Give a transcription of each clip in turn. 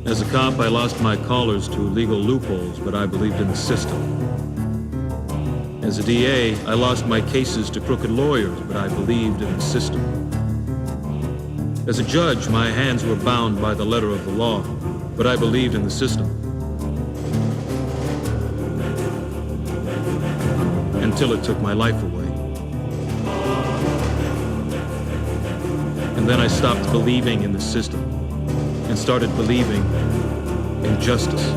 As a cop, I lost my callers to legal loopholes, but I believed in the system. As a DA, I lost my cases to crooked lawyers, but I believed in the system. As a judge, my hands were bound by the letter of the law, but I believed in the system. Until it took my life away. And then I stopped believing in the system and started believing in justice.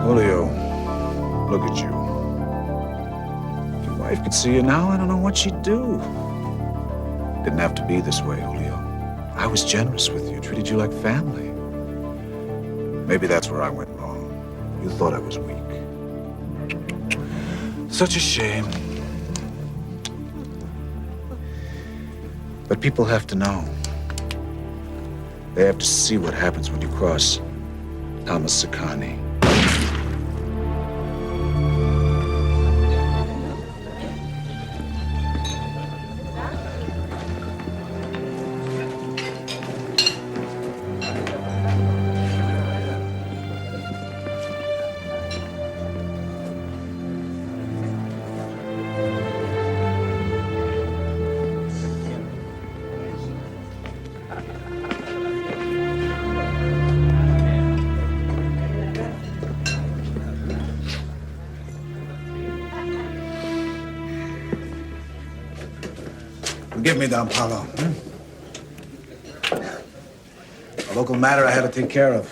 Julio, look at you. If your wife could see you now, I don't know what she'd do. Didn't have to be this way, Julio. I was generous with you, treated you like family. Maybe that's where I went wrong. You thought I was weak. Such a shame. But people have to know. They have to see what happens when you cross Thomas Sekani. Forgive me, Don Paulo. A local matter I had to take care of.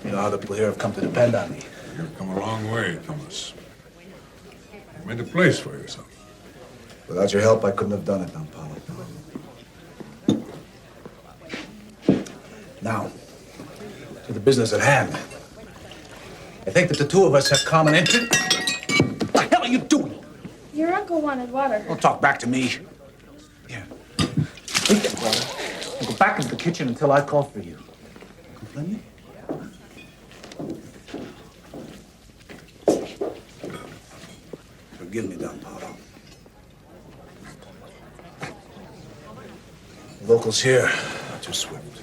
You know how the people here have come to depend on me. You've come a long way, Thomas. You made a place for yourself. Without your help, I couldn't have done it, Don Paulo. Now, to the business at hand. I think that the two of us have common interest. What the hell are you doing? Your uncle wanted water. Don't talk back to me. Here. Take that, brother. And go back into the kitchen until I call for you. Comprende? Forgive me, Don Paulo. The locals here are too swift.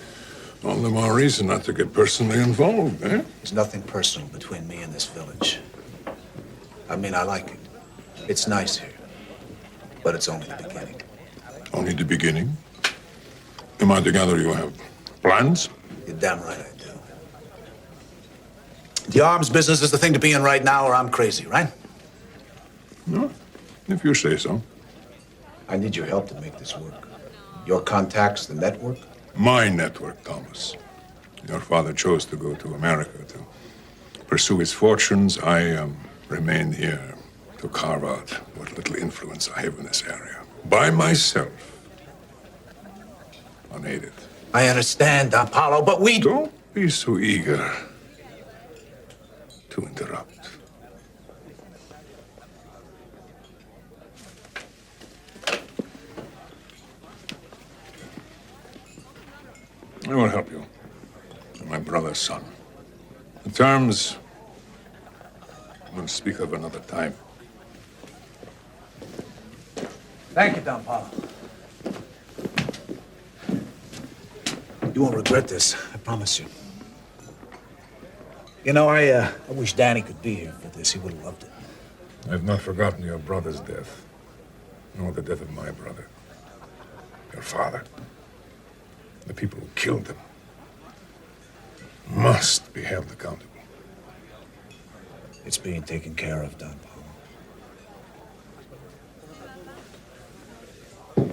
All the more reason not to get personally involved, eh? There's nothing personal between me and this village. I mean, I like it. It's nice here. But it's only the beginning. Only the beginning? Am I to gather you have plans? You're damn right I do. The arms business is the thing to be in right now, or I'm crazy, right? No, if you say so. I need your help to make this work. Your contacts, the network. My network, Thomas. Your father chose to go to America to pursue his fortunes. I remained here to carve out what little influence I have in this area. By myself. Unaided. I understand, Don Paulo, but we... Don't be so eager to interrupt. I will help you. You're my brother's son. The terms we'll speak of another time. Thank you, Don Paulo. You won't regret this, I promise you. You know, I wish Danny could be here for this. He would have loved it. I've not forgotten your brother's death, nor the death of my brother, your father. The people who killed him must be held accountable. It's being taken care of, Don Paulo.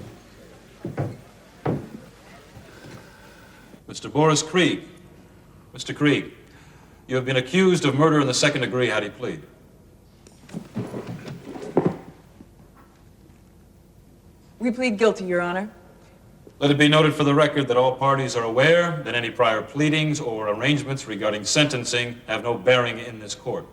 Mr. Boris Krieg. Mr. Krieg, you have been accused of murder in the second degree. How do you plead? We plead guilty, Your Honor. Let it be noted for the record that all parties are aware that any prior pleadings or arrangements regarding sentencing have no bearing in this court.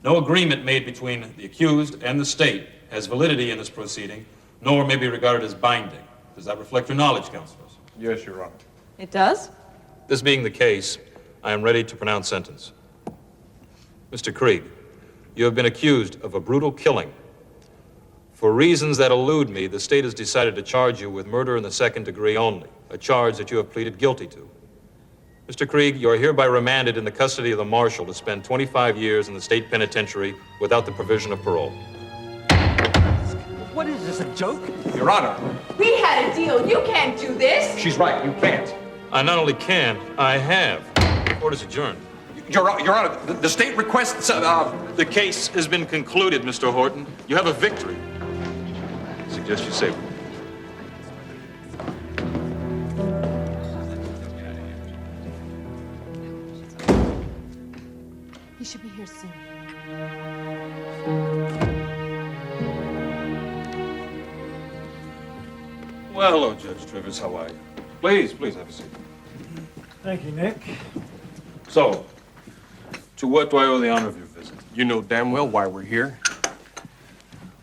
No agreement made between the accused and the state has validity in this proceeding, nor may be regarded as binding. Does that reflect your knowledge, counselors? Yes, Your Honor. It does? This being the case, I am ready to pronounce sentence. Mr. Krieg, you have been accused of a brutal killing. For reasons that elude me, the state has decided to charge you with murder in the second degree only, a charge that you have pleaded guilty to. Mr. Krieg, you are hereby remanded in the custody of the marshal to spend 25 years in the state penitentiary without the provision of parole. What is this, a joke? Your Honor, We had a deal. You can't do this. she's right. You can't. I not only can, I have. The court is adjourned. Your Honor, the state requests. The case has been concluded, Mr. Horton. You have a victory. I suggest you say. He should be here soon. Well, hello, Judge Trivers. How are you? Please, have a seat. Thank you, Nick. So, to what do I owe the honor of your visit? You know damn well why we're here.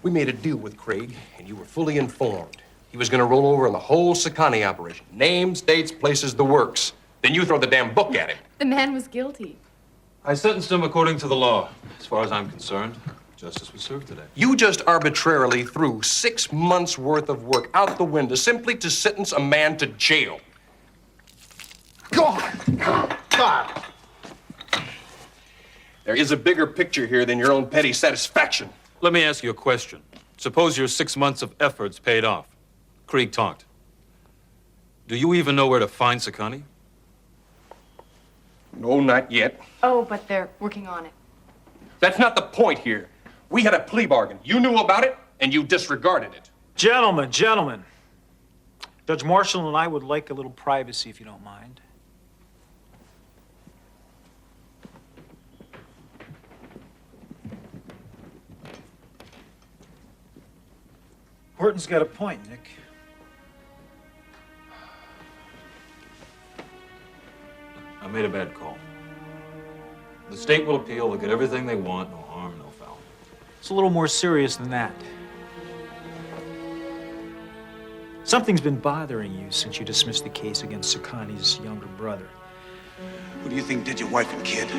We made a deal with Craig, and you were fully informed. He was going to roll over on the whole Sakani operation. Names, dates, places, the works. Then you throw the damn book at him. The man was guilty. I sentenced him according to the law. As far as I'm concerned, justice was served today. You just arbitrarily threw 6 months' worth of work out the window simply to sentence a man to jail. God! There is a bigger picture here than your own petty satisfaction. Let me ask you a question. Suppose your 6 months of efforts paid off. Krieg talked. Do you even know where to find Sakani? No, not yet. Oh, but they're working on it. That's not the point here. We had a plea bargain. You knew about it, and you disregarded it. Gentlemen. Judge Marshall and I would like a little privacy, if you don't mind. Horton's got a point, Nick. I made a bad call. The state will appeal. They'll get everything they want. No harm, no foul. It's a little more serious than that. Something's been bothering you since you dismissed the case against Sakani's younger brother. Who do you think did your wife and kid?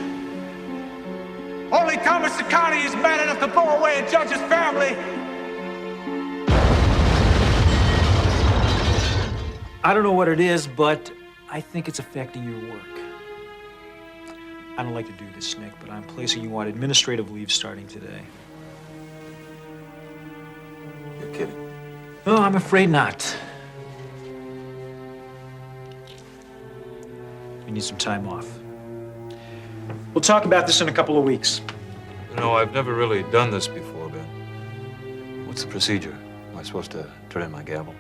Only Thomas Sakani is mad enough to blow away a judge's family. I don't know what it is, but I think it's affecting your work. I don't like to do this, Nick, but I'm placing you on administrative leave starting today. You're kidding. No, I'm afraid not. You need some time off. We'll talk about this in a couple of weeks. You know, I've never really done this before, Ben. What's the procedure? Am I supposed to turn in my gavel?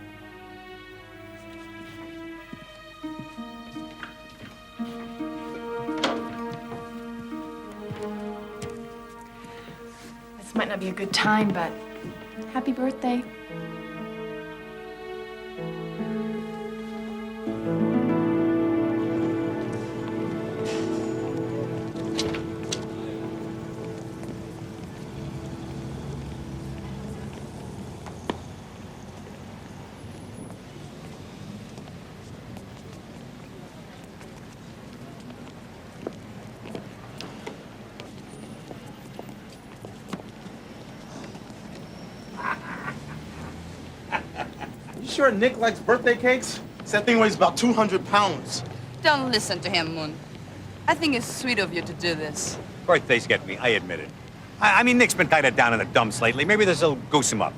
This might not be a good time, but happy birthday. You sure Nick likes birthday cakes? That thing weighs about 200 pounds. Don't listen to him, Moon. I think it's sweet of you to do this. Birthdays get me, I admit it. I mean, Nick's been kind of down in the dumps lately. Maybe this'll goose him up.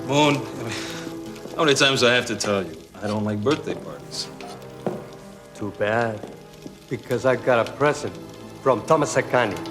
Moon, how many times do I have to tell you? I don't like birthday parties. Too bad. Because I got a present from Thomas Sakani.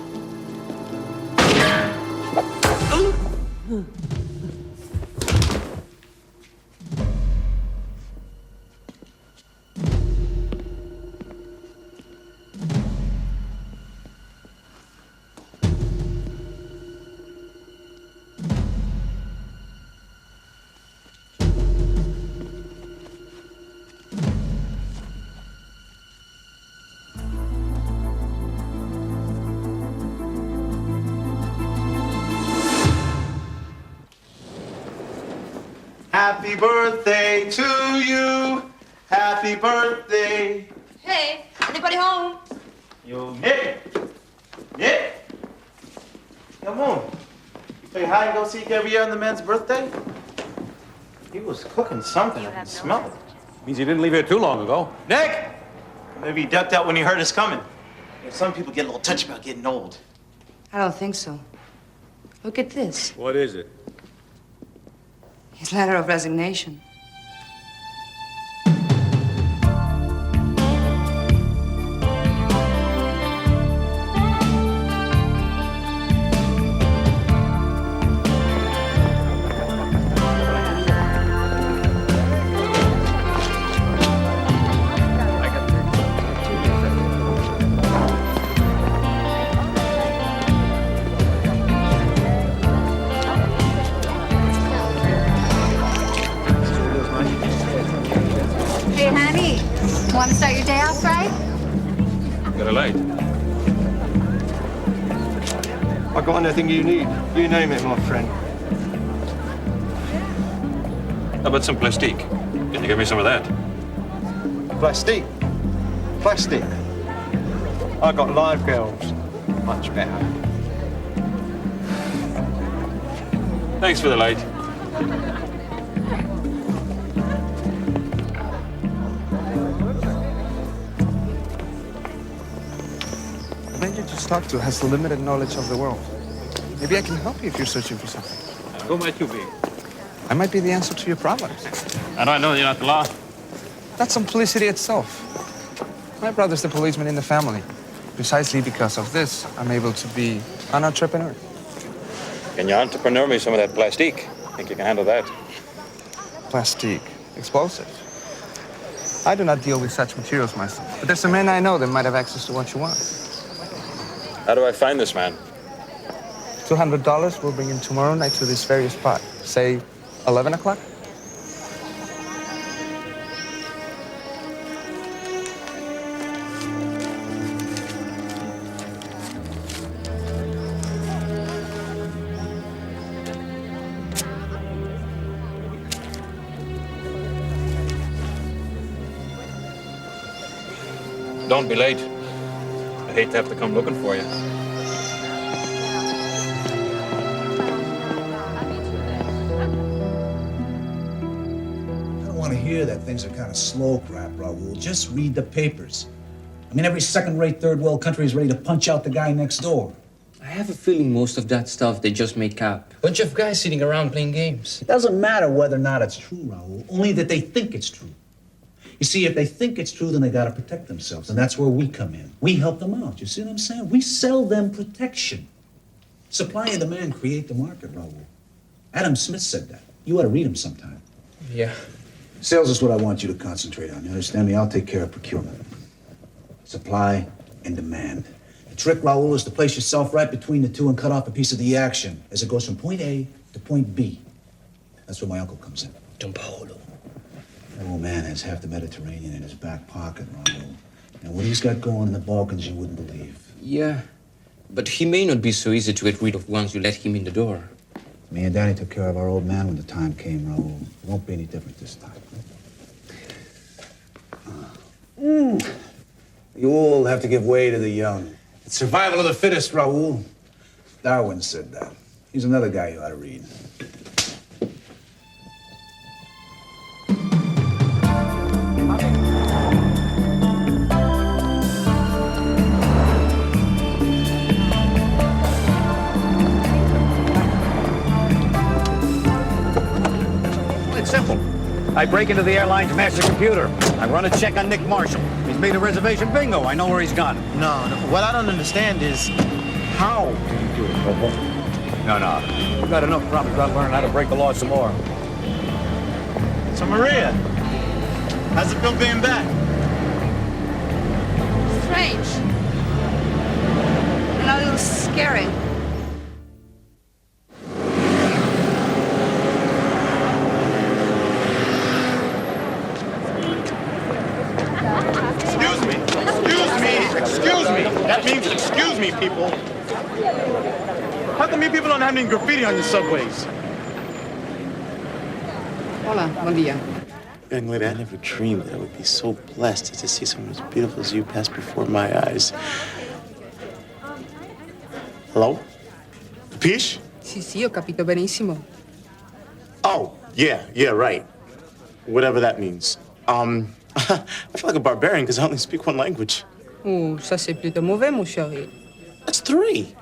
Happy birthday to you. Happy birthday. Hey, anybody home? Yo, Nick. Nick. Come on. You play hide and go seek every year on the man's birthday? He was cooking something. I can smell it. Means you didn't leave here too long ago. Nick! Maybe he ducked out when he heard us coming. You know, some people get a little touchy about getting old. I don't think so. Look at this. What is it? His letter of resignation. Hey, honey, want to start your day off right? Got a light? I got anything you need. You name it, my friend. How about some plastique? Can you give me some of that? Plastic. Plastic. I got live girls. Much better. Thanks for the light. The man you just talked to has limited knowledge of the world. Maybe I can help you if you're searching for something. Who might you be? I might be the answer to your problems. How do I know you're not the law? That's simplicity itself. My brother's the policeman in the family. Precisely because of this, I'm able to be an entrepreneur. Can you entrepreneur me some of that plastique? Think you can handle that? Plastique, explosive. I do not deal with such materials myself, but there's a man I know that might have access to what you want. How do I find this man? $200 will bring him tomorrow night to this very spot. Say 11 o'clock? Don't be late. I'd hate to have to come looking for you. I don't want to hear that things are kind of slow crap, Raul. Just read the papers. I mean, every second-rate third world country is ready to punch out the guy next door. I have a feeling most of that stuff they just make up. Bunch of guys sitting around playing games. It doesn't matter whether or not it's true, Raul, only that they think it's true. You see, if they think it's true, then they got to protect themselves, and that's where we come in. We help them out. You see what I'm saying? We sell them protection. Supply and demand create the market, Raul. Adam Smith said that. You ought to read him sometime. Yeah. Sales is what I want you to concentrate on. You understand me? I'll take care of procurement. Supply and demand. The trick, Raul, is to place yourself right between the two and cut off a piece of the action as it goes from point A to point B. That's where my uncle comes in. Don Paolo. That old man has half the Mediterranean in his back pocket, Raul. And what he's got going in the Balkans, you wouldn't believe. Yeah, but he may not be so easy to get rid of once you let him in the door. Me and Danny took care of our old man when the time came, Raul. It won't be any different this time. You all have to give way to the young. It's survival of the fittest, Raul. Darwin said that. He's another guy you ought to read. It's simple. I break into the airline's master computer. I run a check on Nick Marshall. He's made a reservation. Bingo. I know where he's gone. No. What I don't understand is how do you do it, Bobo? No. We've got enough problems. Got to learn how to break the law some more. So, Maria, how's it feel being back? Strange. And a little scary. Excuse me. That means excuse me, people. How come you people don't have any graffiti on your subways? Hola, buen día. Young lady, I never dreamed that I would be so blessed as to see someone as beautiful as you pass before my eyes. Hello? Capiche? Sí, ho capito benissimo. Oh, yeah, right. Whatever that means. I feel like a barbarian because I only speak one language. Ça c'est plutôt mauvais, mon chéri. That's 3.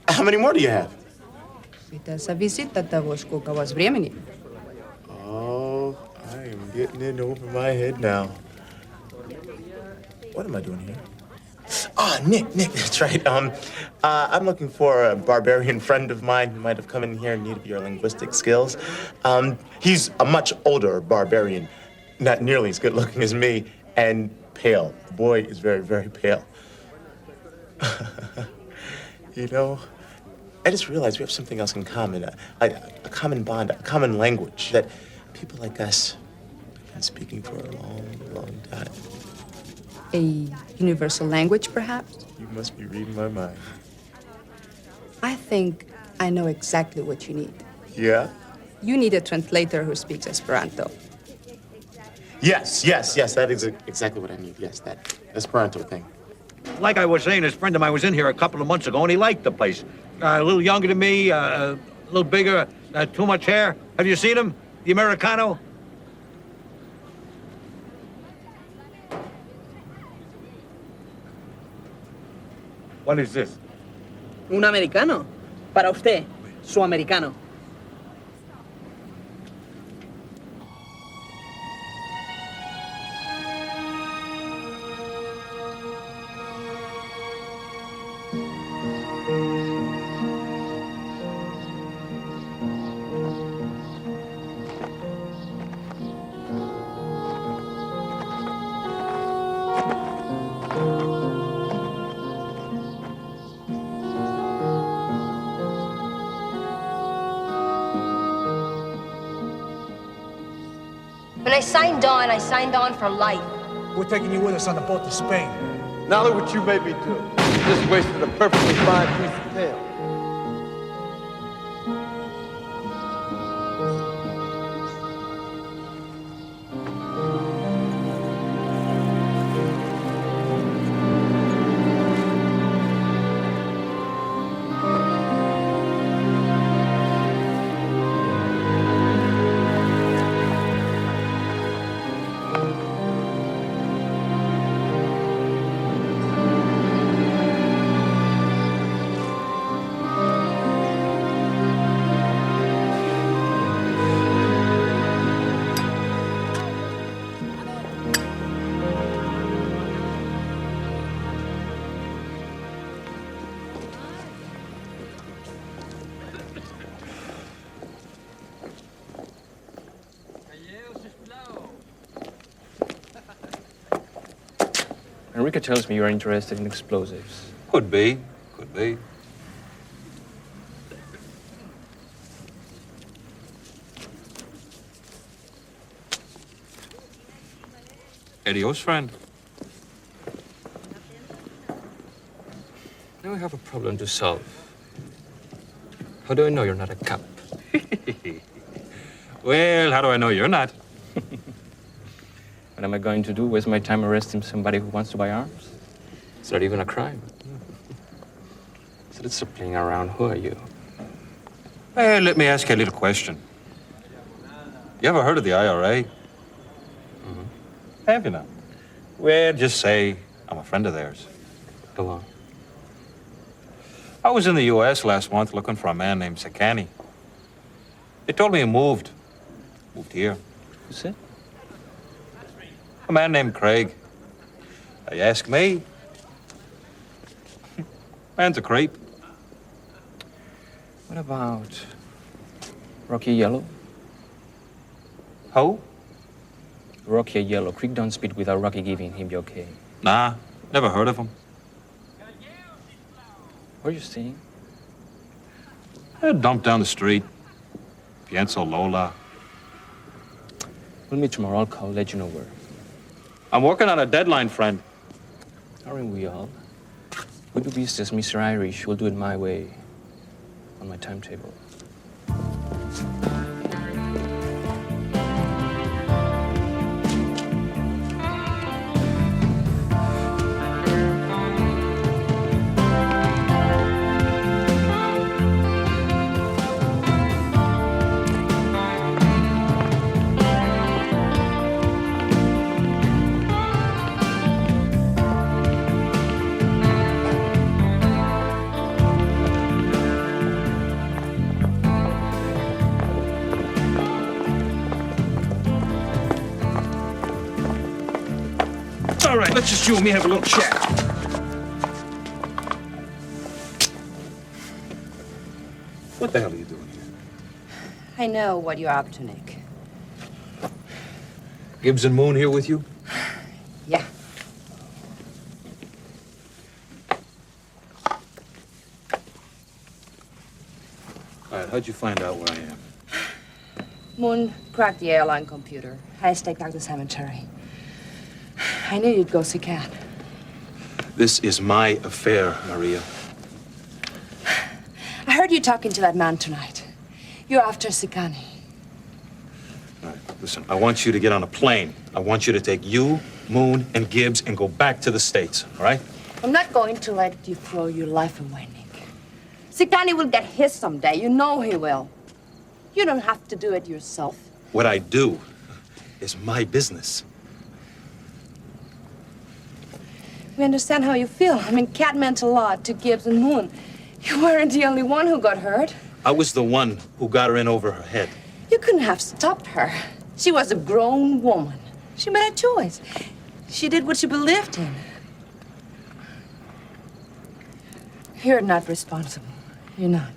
How many more do you have? Это зависит от того, сколько у вас времени. Oh, I am getting in over my head now. What am I doing here? Ah, Nick, that's right. I'm looking for a barbarian friend of mine who might have come in here in need of your linguistic skills. He's a much older barbarian, not nearly as good looking as me, and pale. The boy is very, very pale. You know, I just realized we have something else in common, a common bond, a common language that people like us have been speaking for a long, long time. A universal language, perhaps? You must be reading my mind. I think I know exactly what you need. Yeah? You need a translator who speaks Esperanto. Yes, that is exactly what I need. Yes, that Esperanto thing. Like I was saying, this friend of mine was in here a couple of months ago, and he liked the place. A little younger than me, a little bigger, too much hair. Have you seen him? The Americano? What is this? Un americano. Para usted, su americano. When I signed on for life. We're taking you with us on the boat to Spain. Now look what you made me do. You just wasted a perfectly fine piece of tail. Enrique tells me you're interested in explosives. Could be. Could be. Adios, friend. Now we have a problem to solve. How do I know you're not a cop? Well, how do I know you're not? What am I going to do? Waste my time arresting somebody who wants to buy arms? It's not even a crime. So let's stop playing around. Who are you? Well, let me ask you a little question. You ever heard of the IRA? Mm-hmm. Have you not? Well, just say I'm a friend of theirs. Go on. I was in the U.S. last month looking for a man named Sakani. They told me he moved. Moved here. Who's it? A man named Craig. They ask me. Man's a creep. What about Rocky Yellow? Who? Rocky Yellow. Creek don't speed without Rocky giving him the okay. Nah, never heard of him. What are you saying? A dump down the street. Pienso Lola. We'll meet tomorrow. I'll call, let you know where. I'm working on a deadline, friend. Aren't we all? We do business, Mr. Irish. We'll do it my way. On my timetable. All right, let's just you and me have a little chat. What the hell are you doing here? I know what you're up to, Nick. Gibbs and Moon here with you? Yeah. All right, how'd you find out where I am? Moon cracked the airline computer. I staked out the cemetery. I knew you'd go see Cat. This is my affair, Maria. I heard you talking to that man tonight. You're after Sikani. All right, listen, I want you to get on a plane. I want you to take you, Moon, and Gibbs and go back to the States, all right? I'm not going to let you throw your life away, Nick. Sikani will get his someday. You know he will. You don't have to do it yourself. What I do is my business. We understand how you feel. I mean, Cat meant a lot to Gibbs and Moon. You weren't the only one who got hurt. I was the one who got her in over her head. You couldn't have stopped her. She was a grown woman. She made a choice. She did what she believed in. You're not responsible. You're not.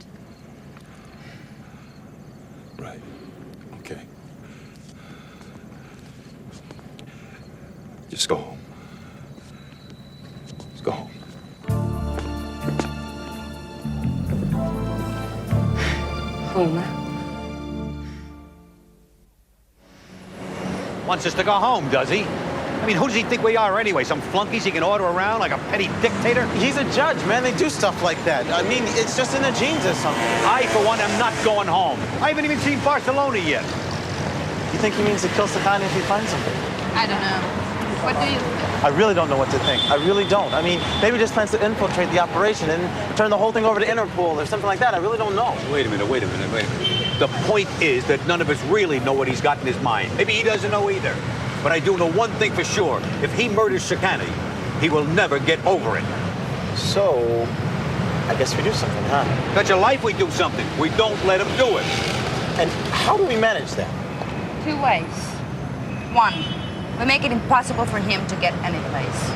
Right. Okay. Just go home. Just go home. Home. Wants us to go home, does he? I mean, who does he think we are anyway? Some flunkies he can order around like a petty dictator? He's a judge, man. They do stuff like that. I mean, it's just in their genes or something. I, for one, am not going home. I haven't even seen Barcelona yet. You think he means to kill Sakani if he finds him? I don't know. What do you think? I really don't know what to think. I really don't. I mean, maybe he just plans to infiltrate the operation and turn the whole thing over to Interpol or something like that. I really don't know. Wait a minute. The point is that none of us really know what he's got in his mind. Maybe he doesn't know either. But I do know one thing for sure. If he murders Sakani, he will never get over it. So, I guess we do something, huh? Bet your life we do something. We don't let him do it. And how do we manage that? 2 ways. 1, we make it impossible for him to get any place.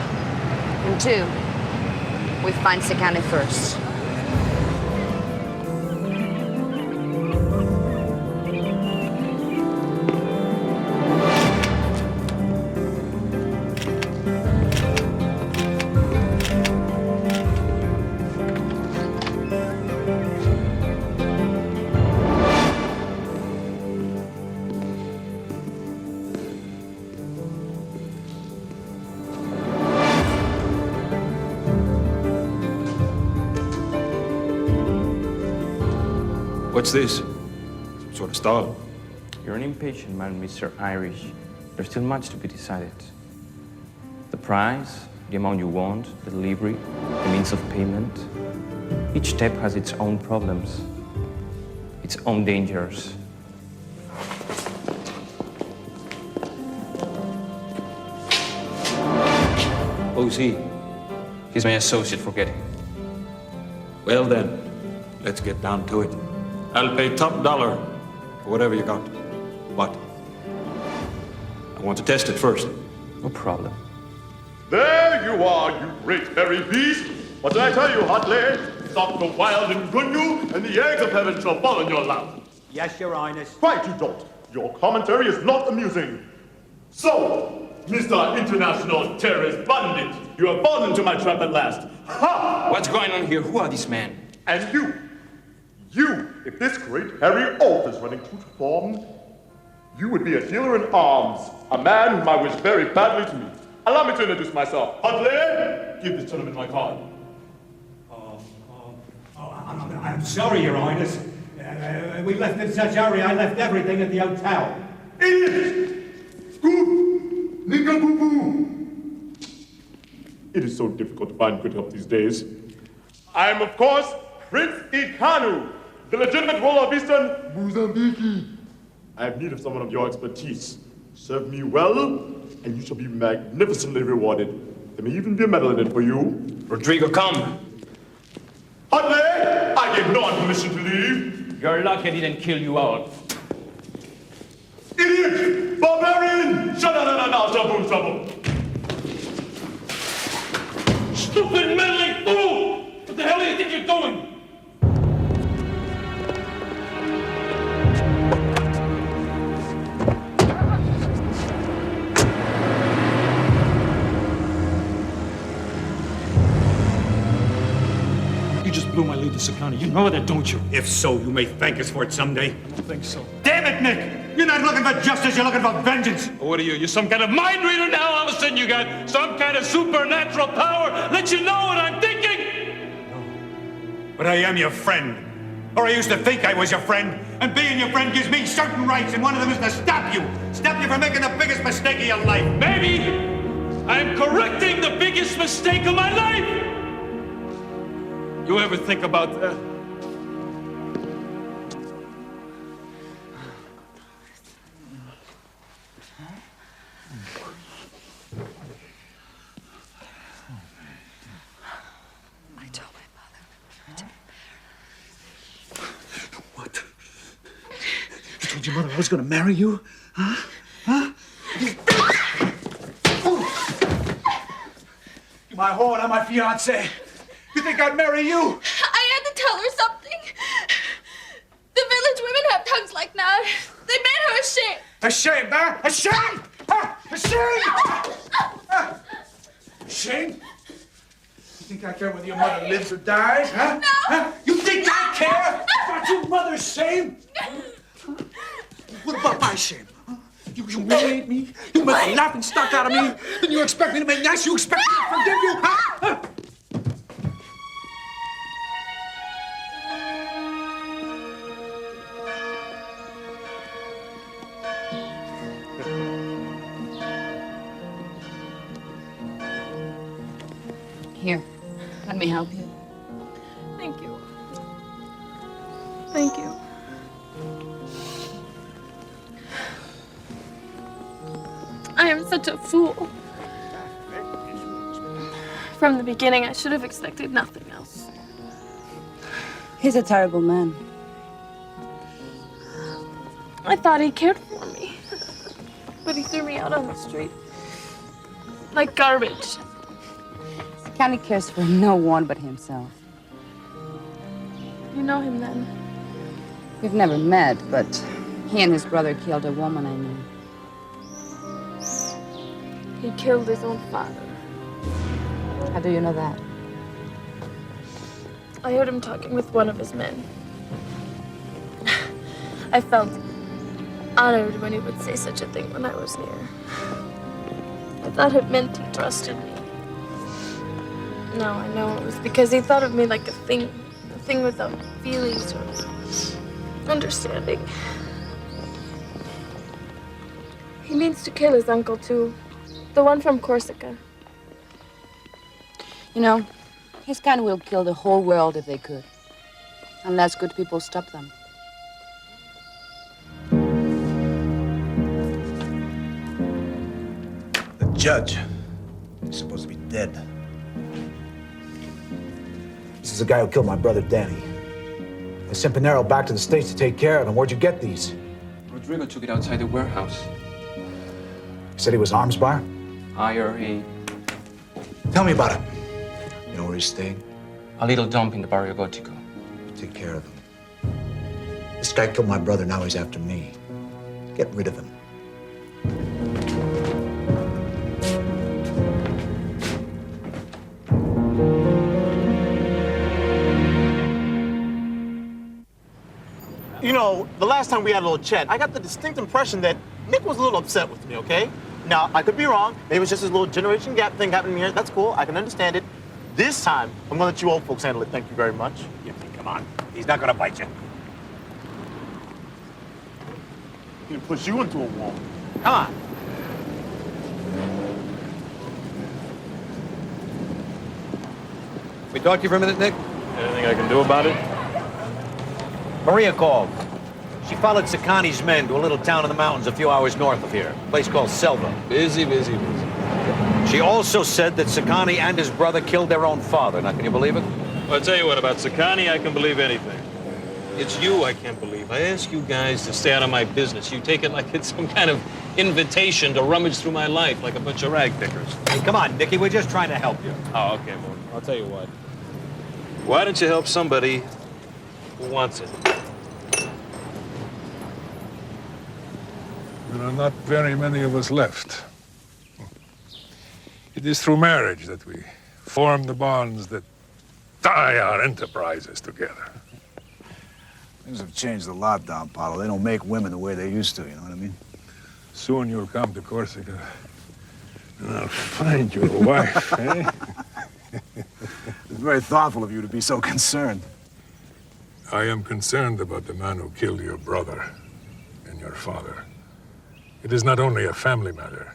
And 2, we find Sikani first. What's this? Some sort of stall? You're an impatient man, Mr. Irish. There's still much to be decided. The price, the amount you want, the delivery, the means of payment. Each step has its own problems, its own dangers. Who's he? He's my associate, forget him. Well then, let's get down to it. I'll pay top dollar for whatever you got. What? I want to test it first. No problem. There you are, you great hairy beast! What did I tell you, Hartley? Stop the wild and Gunyu, and the eggs of heaven shall fall in your lap. Yes, Your Highness. Quite you don't. Your commentary is not amusing. So, Mr. International Terrorist Bandit, you have fallen into my trap at last. Ha! What's going on here? Who are these men? And you, if this great hairy oaf is running true to form, you would be a dealer in arms, a man whom I wish very badly to meet. Allow me to introduce myself. Hartley, give this gentleman my card. I'm sorry, Your Highness. We left in such a hurry, I left everything at the hotel. Idiot! Scoop! Ninkaboo! It is so difficult to find good help these days. I am, of course, Prince Ikanu, the legitimate ruler of Eastern Mozambique. I have need of someone of your expertise. Serve me well, and you shall be magnificently rewarded. There may even be a medal in it for you. Rodrigo, come! Hartley! I gave no one permission to leave. You're lucky I didn't kill you all. Idiot! Barbarian! Shut up now, trouble! Stupid meddling fool! What the hell do you think you're doing? You just blew my lead to Sakani. You know that, don't you? If so, you may thank us for it someday. I don't think so. Damn it, Nick! You're not looking for justice, you're looking for vengeance! What are you? You're some kind of mind reader now? All of a sudden you got some kind of supernatural power. Let you know what I'm thinking! But I am your friend. Or I used to think I was your friend. And being your friend gives me certain rights, and one of them is to stop you. Stop you from making the biggest mistake of your life. Maybe I'm correcting the biggest mistake of my life! You ever think about that? I told my mother. What? You told your mother I was going to marry you? Huh? Huh? You're my whore, not my fiancé. You think I'd marry you? I had to tell her something. The village women have tongues like that. They made her ashamed. Ashamed, huh? Ashamed! Huh? Ashamed! Ashamed? You think I care whether your mother lives or dies, huh? No! Huh? You think I care about your mother's shame? What about my shame? Huh? You humiliate me? You make a laughing stock out of me? Then you expect me to make nice? You expect me to forgive you? Huh? Here, let me help you. Thank you. Thank you. I am such a fool. From the beginning, I should have expected nothing else. He's a terrible man. I thought he cared for me. But he threw me out on the street. Like garbage. Sakani cares for no one but himself. You know him then? We've never met, but he and his brother killed a woman I knew. He killed his own father. How do you know that? I heard him talking with one of his men. I felt honored when he would say such a thing when I was near. I thought it meant he trusted me. No, I know it was because he thought of me like a thing without feelings or understanding. He means to kill his uncle, too. The one from Corsica. You know, his kind will kill the whole world if they could. Unless good people stop them. The judge is supposed to be dead. This is the guy who killed my brother, Danny. I sent Pinero back to the States to take care of him. Where'd you get these? Rodrigo took it outside the warehouse. He said he was arms bar? IRA. Tell me about it. You know where he's staying? A little dump in the Barrio Gótico. Take care of him. This guy killed my brother, now he's after me. Get rid of him. You know, the last time we had a little chat, I got the distinct impression that Nick was a little upset with me, okay? Now, I could be wrong. Maybe it was just this little generation gap thing happening here. That's cool. I can understand it. This time, I'm gonna let you old folks handle it. Thank you very much. Yeah, come on. He's not gonna bite you. He'll push you into a wall. Come on. We talk to you for a minute, Nick? Anything I can do about it? Maria called. She followed Sakani's men to a little town in the mountains a few hours north of here, a place called Selva. Busy. She also said that Sakani and his brother killed their own father. Now, can you believe it? Well, I'll tell you what, about Sakani, I can believe anything. It's you I can't believe. I ask you guys to stay out of my business. You take it like it's some kind of invitation to rummage through my life like a bunch of rag pickers. Hey, come on, Nicky, we're just trying to help you. Oh, okay, well, I'll tell you what. Why don't you help somebody who wants it? There are not very many of us left. It is through marriage that we form the bonds that tie our enterprises together. Things have changed a lot, Don Paulo. They don't make women the way they used to, you know what I mean? Soon you'll come to Corsica, and I'll find you a wife, eh? It's very thoughtful of you to be so concerned. I am concerned about the man who killed your brother and your father. It is not only a family matter.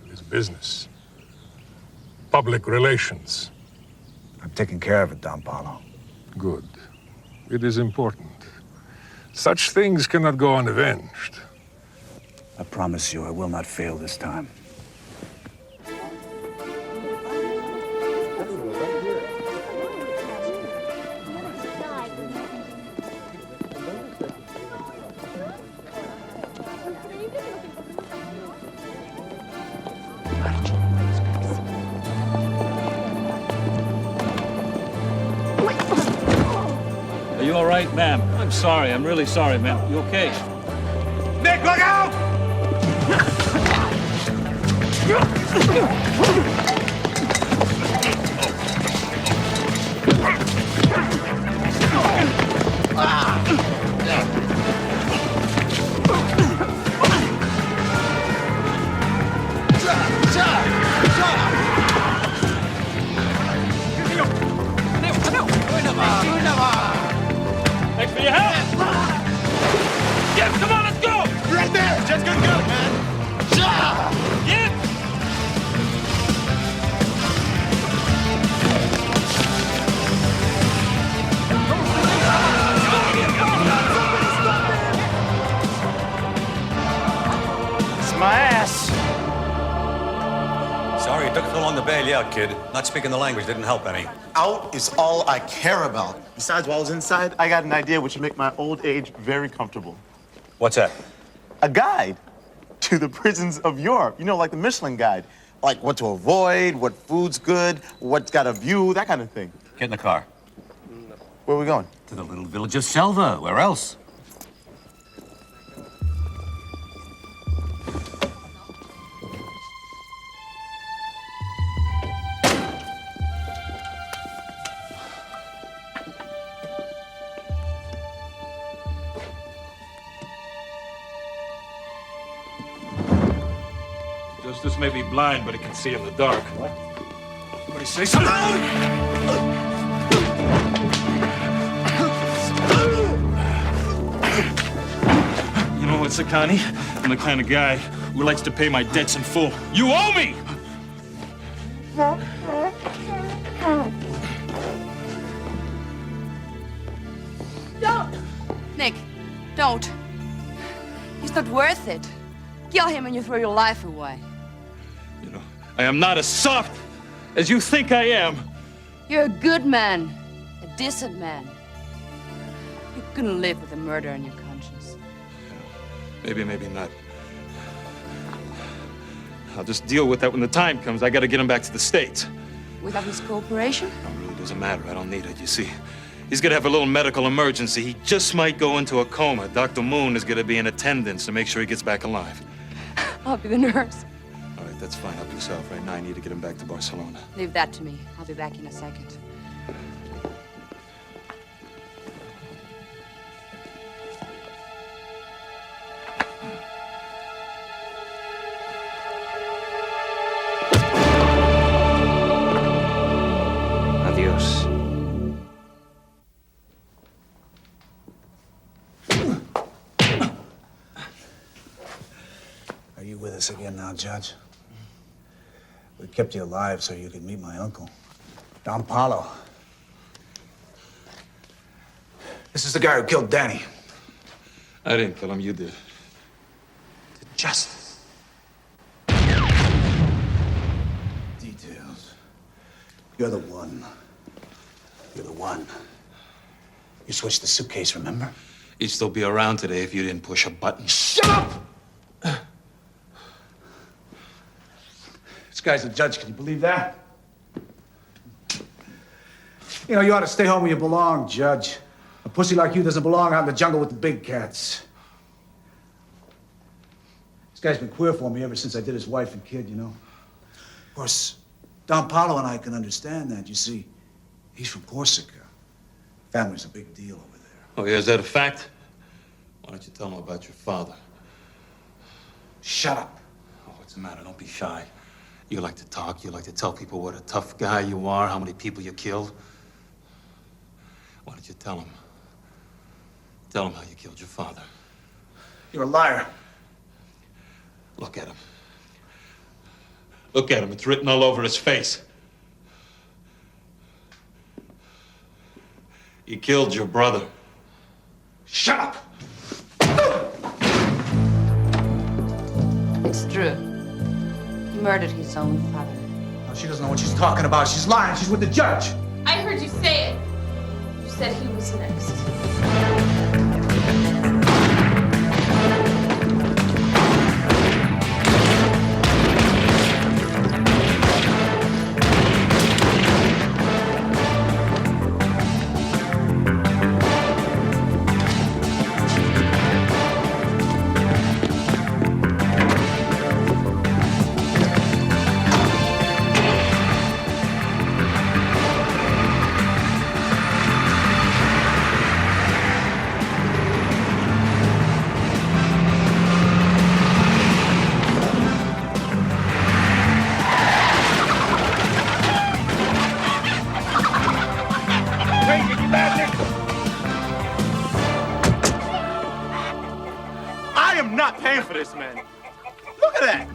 It is business. Public relations. I'm taking care of it, Don Paulo. Good. It is important. Such things cannot go unavenged. I promise you I will not fail this time. Are you all right, ma'am? I'm sorry. I'm really sorry, ma'am. You okay? Nick, look out! Thanks for your help! Yes, come on, let's go! Right there! Just good, man! Yes! It's my ass. Sorry it took so long to bail you out, kid. Not speaking the language didn't help any. Out is all I care about. Besides, while I was inside, I got an idea which would make my old age very comfortable. What's that? A guide to the prisons of Europe. You know, like the Michelin guide. Like what to avoid, what food's good, what's got a view, that kind of thing. Get in the car. Where are we going? To the little village of Selva. Where else? Justice may be blind, but it can see in the dark. What? Somebody say something! Sakani. I'm the kind of guy who likes to pay my debts in full. You owe me! Don't! Nick, don't. He's not worth it. Kill him and you throw your life away. I am not as soft as you think I am. You're a good man, a decent man. You couldn't live with a murder on your conscience. Maybe, maybe not. I'll just deal with that when the time comes. I gotta get him back to the States. Without his cooperation? It really doesn't matter. I don't need it, you see. He's gonna have a little medical emergency. He just might go into a coma. Dr. Moon is gonna be in attendance to make sure he gets back alive. I'll be the nurse. All right, that's fine. Help yourself. Right now, I need to get him back to Barcelona. Leave that to me. I'll be back in a second. Adios. Are you with us again now, Judge? We kept you alive so you could meet my uncle, Don Paulo. This is the guy who killed Danny. I didn't kill him. You did. Justice. Details. You're the one. You're the one. You switched the suitcase, remember? He'd still be around today if you didn't push a button. Shut up! This guy's a judge, can you believe that? You know, you ought to stay home where you belong, Judge. A pussy like you doesn't belong out in the jungle with the big cats. This guy's been queer for me ever since I did his wife and kid, you know. Of course, Don Paulo and I can understand that. You see, he's from Corsica. Family's a big deal over there. Oh, yeah, is that a fact? Why don't you tell him about your father? Shut up. Oh, what's the matter? Don't be shy. You like to talk. You like to tell people what a tough guy you are, how many people you killed. Why don't you tell him? Tell him how you killed your father. You're a liar. Look at him. Look at him. It's written all over his face. You killed your brother. Shut up! It's true. He murdered his own father. Oh, she doesn't know what she's talking about. She's lying. She's with the judge. I heard you say it. You said he was next. I am not paying for this, man. Look at that.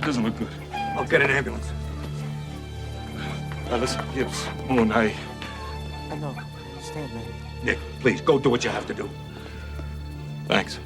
Doesn't look good. I'll get an ambulance. Now listen, Gibbs, Moon, I know. Stand, man. Nick, please, go do what you have to do. Thanks.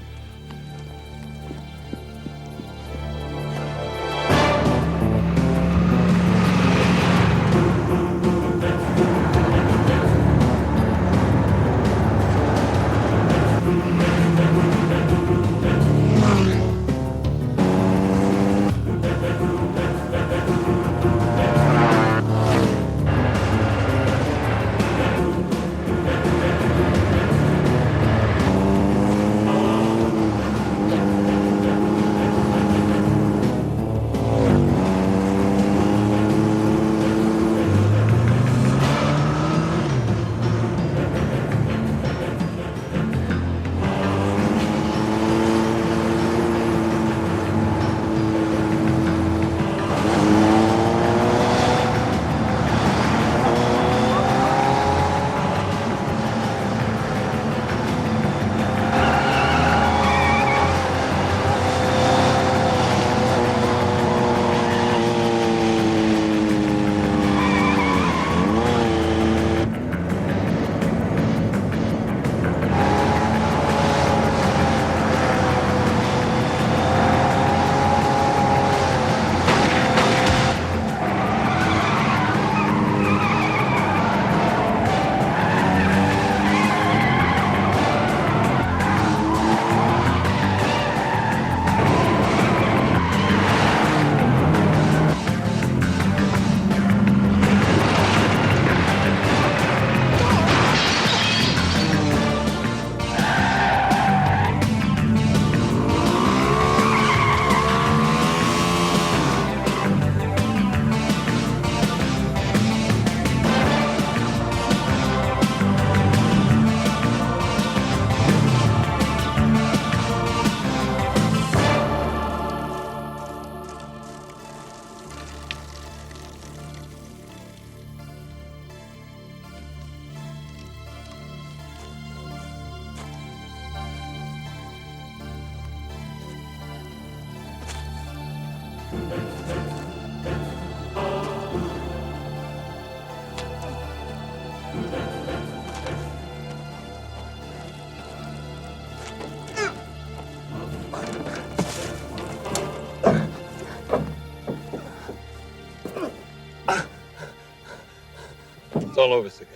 It's all over, Sakari.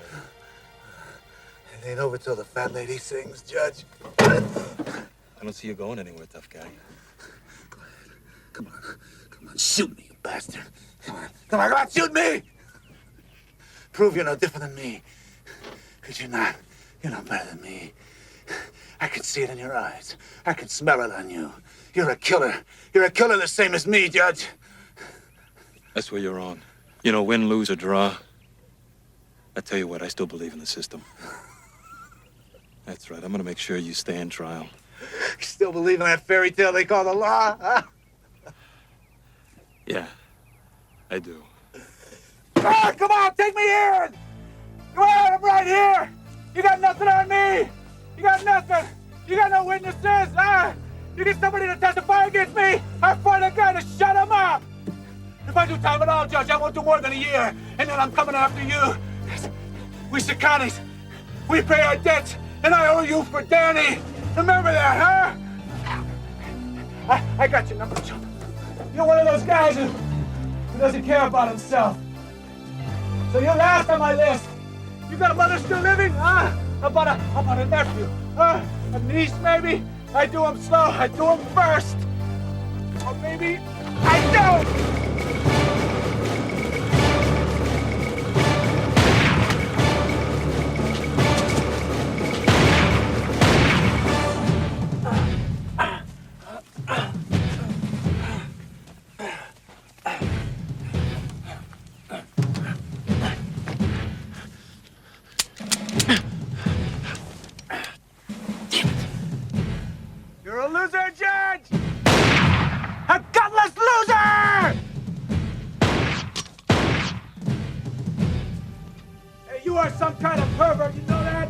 It ain't over till the fat lady sings, Judge. I don't see you going anywhere, tough guy. Come on, shoot me, you bastard. Come on, shoot me! Prove you're no different than me. Because you're not better than me. I can see it in your eyes. I can smell it on you. You're a killer. You're a killer the same as me, Judge. That's where you're wrong. You know, win, lose, or draw. I tell you what, I still believe in the system. That's right. I'm gonna make sure you stand trial. You still believe in that fairy tale they call the law, huh? Yeah, I do. Ah, come on, take me in! Come on, I'm right here! You got nothing on me! You got nothing! You got no witnesses, huh? You get somebody to testify against me? I'll find a guy to shut him up! If I do time at all, Judge, I won't do more than a year, and then I'm coming after you. We Sicanis, we pay our debts, and I owe you for Danny. Remember that, huh? I got your number, chump. You're one of those guys who doesn't care about himself. So you're last on my list. You got a mother still living, huh? How about a nephew, huh? A niece, maybe? I do him slow. I do him first. Or maybe I don't. You're a loser, Judge! A gutless loser! Hey, you are some kind of pervert, you know that?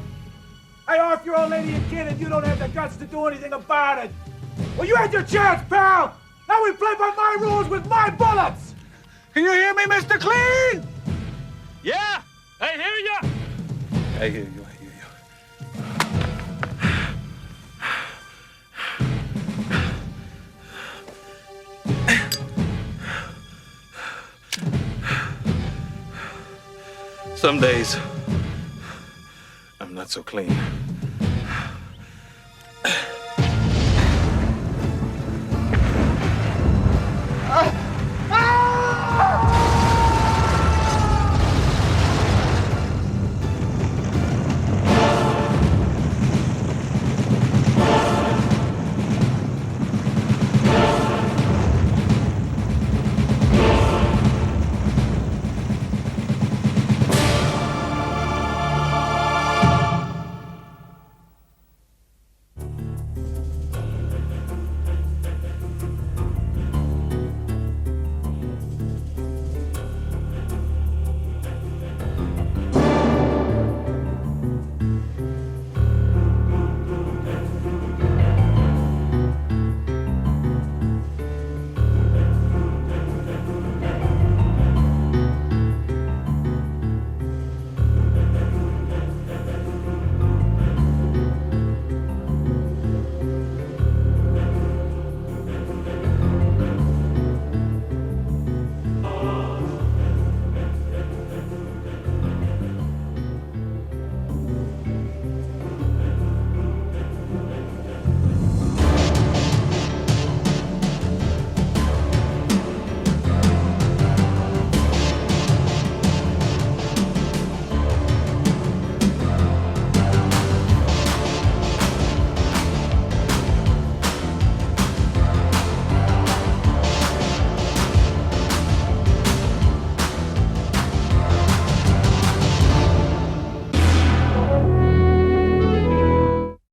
I off your old lady a kid and you don't have the guts to do anything about it. Well, you had your chance, pal! Now we play by my rules with my bullets! Can you hear me, Mr. Clean? Yeah, I hear you. I hear you. Some days, I'm not so clean.